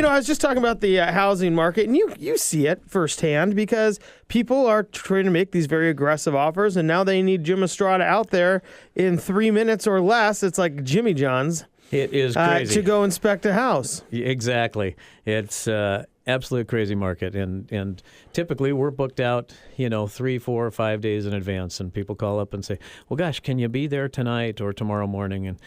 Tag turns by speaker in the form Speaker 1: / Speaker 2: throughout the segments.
Speaker 1: Well, I was just talking about the housing market, and you see it firsthand because people are trying to make these very aggressive offers, and now they need Jim Estrada out there in 3 minutes or less. It's like Jimmy John's.
Speaker 2: It is crazy.
Speaker 1: To go inspect a house.
Speaker 2: Exactly. It's absolute crazy market, and typically we're booked out 3, 4, 5 days in advance, and people call up and say, well, gosh, can you be there tonight or tomorrow morning? And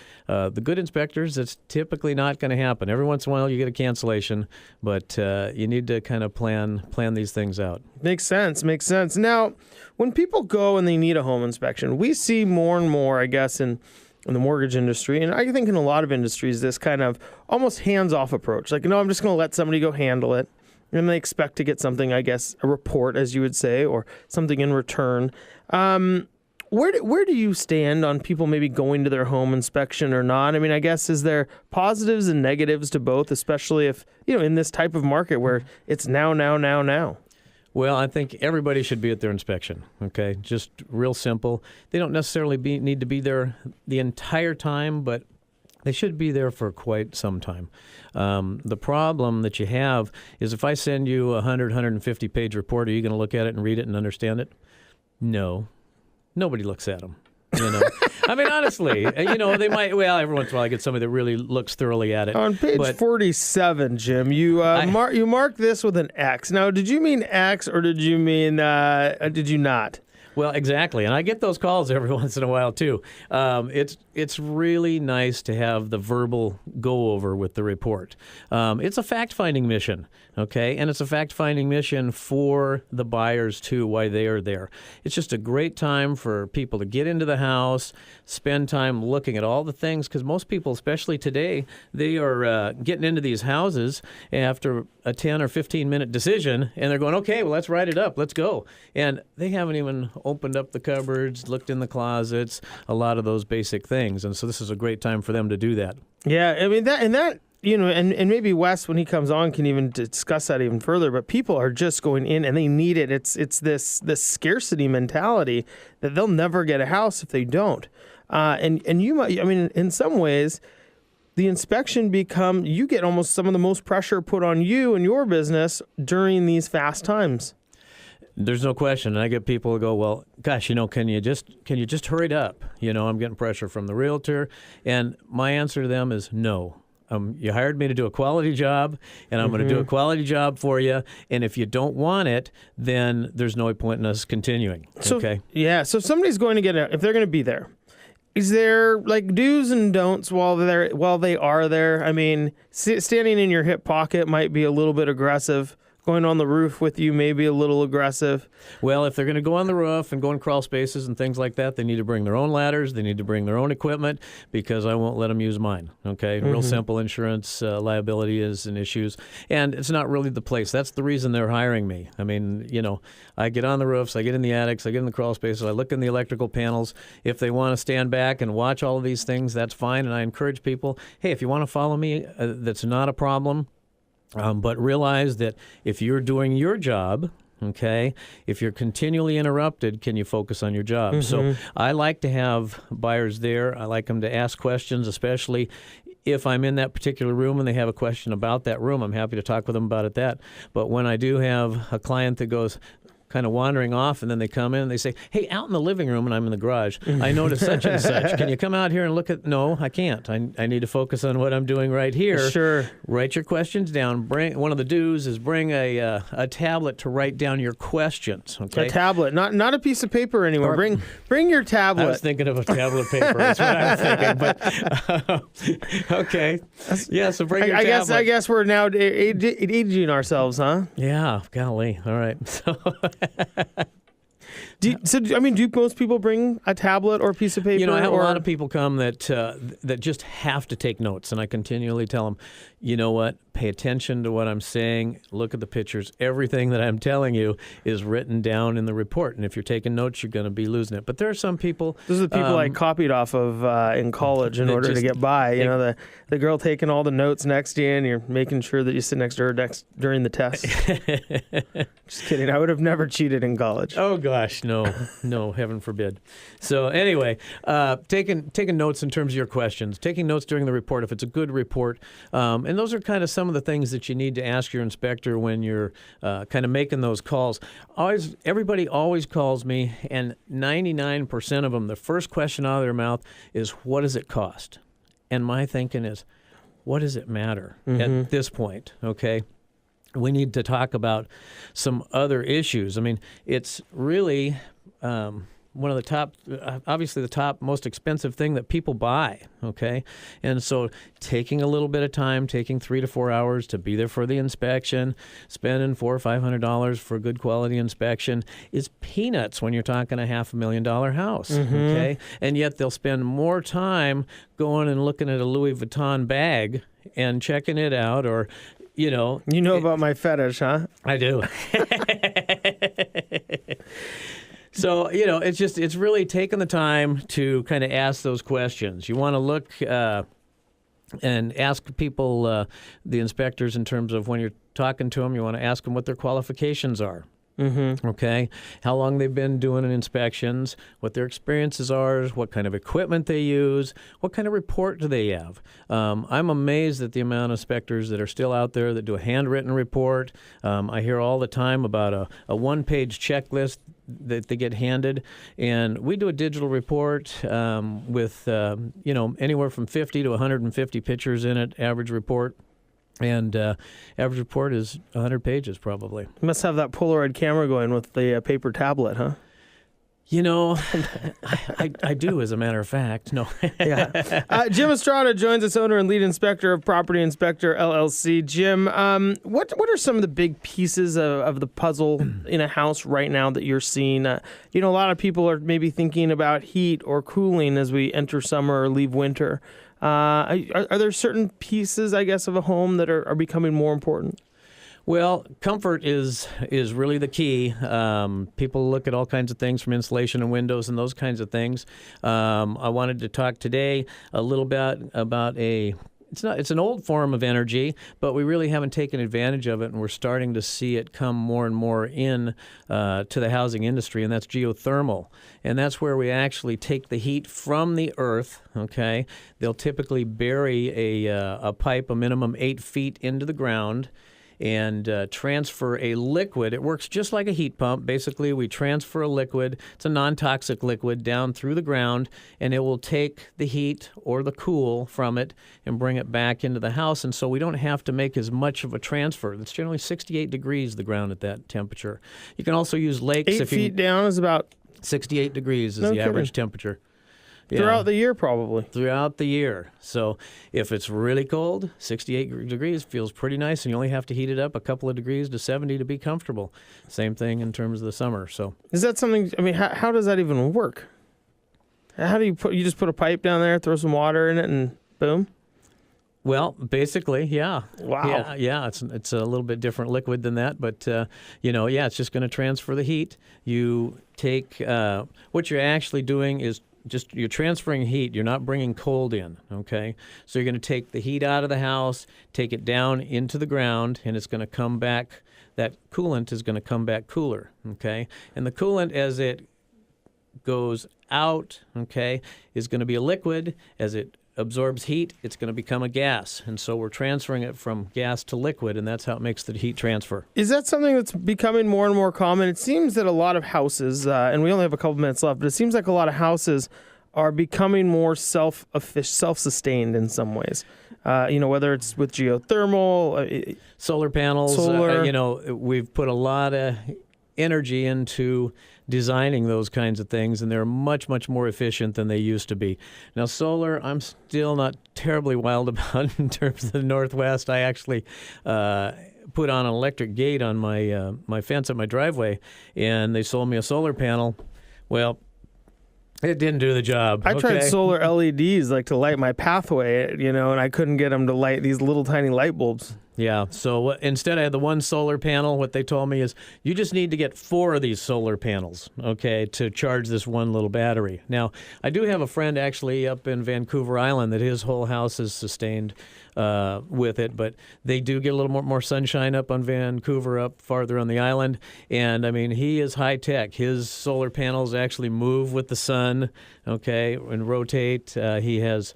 Speaker 2: the good inspectors, it's typically not going to happen. Every once in a while you get a cancellation, but you need to kind of plan these things out.
Speaker 1: Makes sense. Now, when people go and they need a home inspection, we see more and more, I guess, in the mortgage industry, and I think in a lot of industries, this kind of almost hands-off approach. Like, I'm just going to let somebody go handle it. And they expect to get something, I guess, a report, as you would say, or something in return. Where do you stand on people maybe going to their home inspection or not? I mean, I guess, is there positives and negatives to both, especially if, in this type of market where it's now?
Speaker 2: Well, I think everybody should be at their inspection, okay? Just real simple. They don't necessarily need to be there the entire time, but they should be there for quite some time. The problem that you have is if I send you a 150-page report, are you going to look at it and read it and understand it? No. Nobody looks at them. I mean, honestly, they might. Well, every once in a while, I get somebody that really looks thoroughly at it.
Speaker 1: On page 47, Jim, you mark this with an X. Now, did you mean X or did you mean did you not?
Speaker 2: Well, exactly, and I get those calls every once in a while too. It's really nice to have the verbal go over with the report. It's a fact-finding mission, okay, and it's a fact-finding mission for the buyers too, why they are there. It's just a great time for people to get into the house, spend time looking at all the things, because most people, especially today, they are getting into these houses after a 10 or 15-minute decision, and they're going, okay, well, let's write it up, let's go, and they haven't even opened up the cupboards, looked in the closets, a lot of those basic things. And so this is a great time for them to do that.
Speaker 1: Yeah, I mean, that and maybe Wes, when he comes on, can even discuss that even further. But people are just going in and they need it. It's this scarcity mentality that they'll never get a house if they don't. And you might, I mean, in some ways, the inspection you get almost some of the most pressure put on you and your business during these fast times.
Speaker 2: There's no question. And I get people who go, well, gosh, can you just hurry it up? I'm getting pressure from the realtor. And my answer to them is no. You hired me to do a quality job, and I'm going to do a quality job for you. And if you don't want it, then there's no point in us continuing. Okay?
Speaker 1: Yeah. So if somebody's going to if they're going to be there, is there like do's and don'ts while they are there? I mean, standing in your hip pocket might be a little bit aggressive. Going on the roof with you may be a little aggressive.
Speaker 2: Well, if they're going to go on the roof and go in crawl spaces and things like that, they need to bring their own ladders. They need to bring their own equipment because I won't let them use mine. Okay, real simple. Insurance liability is an issue, and it's not really the place. That's the reason they're hiring me. I mean, I get on the roofs, I get in the attics, I get in the crawl spaces, I look in the electrical panels. If they want to stand back and watch all of these things, that's fine. And I encourage people, hey, if you want to follow me, that's not a problem. But realize that if you're doing your job, okay, if you're continually interrupted, can you focus on your job? So I like to have buyers there. I like them to ask questions, especially if I'm in that particular room and they have a question about that room. I'm happy to talk with them about that. But when I do have a client that goes kind of wandering off, and then they come in and they say, hey, out in the living room, and I'm in the garage, I noticed such and such. Can you come out here and look at... No, I can't. I need to focus on what I'm doing right here.
Speaker 1: Sure.
Speaker 2: Write your questions down. One of the do's is bring a tablet to write down your questions. Okay?
Speaker 1: A tablet, not a piece of paper anymore. Bring your tablet.
Speaker 2: I was thinking of a tablet paper. That's what I was thinking. But okay. Yeah, so bring your tablet.
Speaker 1: I guess we're now aging ourselves, huh?
Speaker 2: Yeah, golly. All right. So...
Speaker 1: Do most people bring a tablet or a piece of paper?
Speaker 2: I have a lot of people come that just have to take notes, and I continually tell them, you know what? Pay attention to what I'm saying. Look at the pictures. Everything that I'm telling you is written down in the report, and if you're taking notes, you're going to be losing it. But there are some people...
Speaker 1: Those are the people I copied off of in college in order to get by. The girl taking all the notes next to you, and you're making sure that you sit next to her during the test. Just kidding. I would have never cheated in college.
Speaker 2: Oh, gosh. no, heaven forbid. So anyway, taking notes in terms of your questions, taking notes during the report if it's a good report, and those are kind of some of the things that you need to ask your inspector when you're kind of making those calls. Everybody always calls me, and 99% of them, the first question out of their mouth is, "What does it cost?" And my thinking is, what does it matter at this point? Okay. We need to talk about some other issues. I mean, it's really one of the top, obviously the top most expensive thing that people buy, okay? And so taking a little bit of time, taking 3 to 4 hours to be there for the inspection, spending $400 or $500 for a good quality inspection is peanuts when you're talking a $500,000 house, okay? And yet they'll spend more time going and looking at a Louis Vuitton bag and checking it out, or you know
Speaker 1: about my fetish, huh?
Speaker 2: I do. So, it's really taking the time to kind of ask those questions. You want to look and ask people, the inspectors, in terms of when you're talking to them, you want to ask them what their qualifications are. Okay, how long they've been doing inspections, what their experiences are, what kind of equipment they use, what kind of report do they have. I'm amazed at the amount of inspectors that are still out there that do a handwritten report. I hear all the time about a one-page checklist that they get handed, and we do a digital report with anywhere from 50 to 150 pictures in it, average report. And average report is 100 pages, probably.
Speaker 1: You must have that Polaroid camera going with the paper tablet, huh?
Speaker 2: I do, as a matter of fact. No.
Speaker 1: Yeah. Jim Estrada joins us, owner and lead inspector of Property Inspector, LLC. Jim, what are some of the big pieces of the puzzle in a house right now that you're seeing? A lot of people are maybe thinking about heat or cooling as we enter summer or leave winter. Are there certain pieces, I guess, of a home that are becoming more important?
Speaker 2: Well, comfort is really the key. People look at all kinds of things from insulation and windows and those kinds of things. I wanted to talk today a little bit about it's an old form of energy, but we really haven't taken advantage of it, and we're starting to see it come more and more in to the housing industry, and that's geothermal. And that's where we actually take the heat from the earth, okay? They'll typically bury a pipe a minimum 8 feet into the ground and transfer a liquid. It works just like a heat pump. Basically, we transfer a liquid. It's a non-toxic liquid down through the ground, and it will take the heat or the cool from it and bring it back into the house. And so we don't have to make as much of a transfer. It's generally 68 degrees, the ground at that temperature. You can also use lakes.
Speaker 1: 8 feet down is about
Speaker 2: 68 degrees is the average temperature. Yeah.
Speaker 1: Throughout the year, probably.
Speaker 2: Throughout the year. So if it's really cold, 68 degrees feels pretty nice, and you only have to heat it up a couple of degrees to 70 to be comfortable. Same thing in terms of the summer. So
Speaker 1: is that something? I mean, how does that even work? How do you just put a pipe down there, throw some water in it, and boom?
Speaker 2: Well, basically, yeah.
Speaker 1: Wow.
Speaker 2: Yeah. It's a little bit different liquid than that, but it's just going to transfer the heat. You take what you're actually doing is you're transferring heat. You're not bringing cold in, okay? So you're going to take the heat out of the house, take it down into the ground, and it's going to come back. That coolant is going to come back cooler, okay? And the coolant, as it goes out, okay, is going to be a liquid. As it absorbs heat, it's going to become a gas. And so we're transferring it from gas to liquid, and that's how it makes the heat transfer.
Speaker 1: Is that something that's becoming more and more common? It seems that a lot of houses, and we only have a couple minutes left, but it seems like a lot of houses are becoming more self-sustained in some ways. Whether it's with geothermal,
Speaker 2: solar panels, we've put a lot of energy into designing those kinds of things, and they're much, much more efficient than they used to be. Now, solar, I'm still not terribly wild about in terms of the Northwest. I actually put on an electric gate on my fence at my driveway, and they sold me a solar panel. Well, it didn't do the job.
Speaker 1: I tried solar LEDs to light my pathway, and I couldn't get them to light these little tiny light bulbs.
Speaker 2: Yeah. So instead, I had the one solar panel. What they told me is you just need to get 4 of these solar panels, okay, to charge this one little battery. Now, I do have a friend actually up in Vancouver Island that his whole house is sustained with it, but they do get a little more sunshine up on Vancouver, up farther on the island. And I mean, he is high tech. His solar panels actually move with the sun, okay, and rotate. He has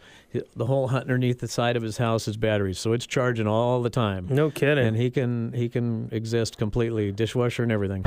Speaker 2: the whole underneath the side of his house is batteries, so it's charging all the time.
Speaker 1: No kidding.
Speaker 2: And he can exist completely, dishwasher and everything.